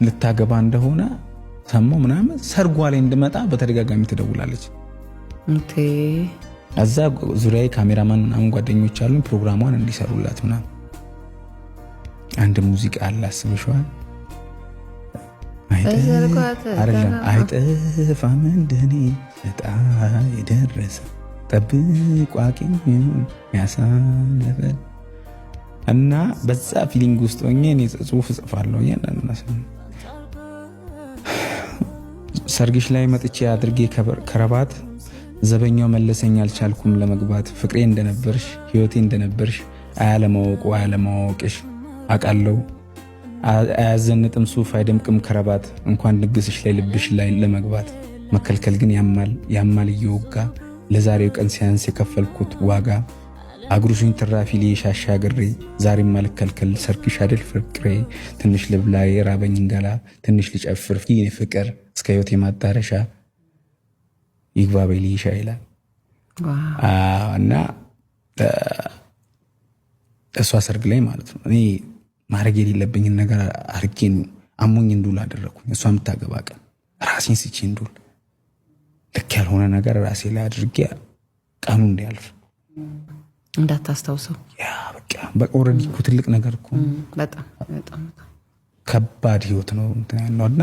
ልታገባ እንደሆነ ሰማው ምናምን ሰርጓ ላይ እንድመጣ በተደጋጋሚ ትደውላለች። እዛ ዙሪያ ካሜራማን ምናምን ጓደኞች አሉኝ ፕሮግራሟን እንዲሰሩላት ምናምን። አንድ ሙዚቃ አለ አስበሽዋል? አይጠፋም እንደኔ እጣ የደረሰ ጠብቋቂኝ ያሳለፈ እና በዛ ፊሊንግ ውስጥ ሆኜ እኔ ጽሁፍ እጽፋለሁ። ሰርግሽ ላይ መጥቼ አድርጌ ከረባት ዘበኛው መለሰኝ አልቻልኩም ለመግባት ፍቅሬ እንደነበርሽ ህይወቴ እንደነበርሽ አያለማወቅሽ አቃለው አያዘንጥም ሱፍ አይደምቅም ከረባት እንኳን ንግስሽ ላይ ልብሽ ላይ ለመግባት መከልከል ግን ያማል እየወጋ ለዛሬው ቀን ሲያንስ የከፈልኩት ዋጋ አግሩሽኝ ትራፊ ሊሻሻ ግሬ ዛሬም ማልከልከል ሰርግሽ አይደል ፍቅሬ ትንሽ ልብላ የራበኝ እንገላ ትንሽ ልጨፍር ፍቅር እስከ ህይወቴ ማጣረሻ ይግባበይ ሊሻ ይላል። እና እሷ ሰርግ ላይ ማለት ነው እኔ ማድረግ የሌለብኝን ነገር አድርጌ አሞኝ እንዱል አደረኩኝ። እሷ የምታገባ ቀን ራሴን ስቼ እንዱል ልክ ያልሆነ ነገር ራሴ ላይ አድርጌ ቀኑ እንዲያልፍ እንዳታስታውሰው በቃ ኦልሬዲ እኮ ትልቅ ነገር እኮ በጣም ከባድ ህይወት ነው እንትና ነውና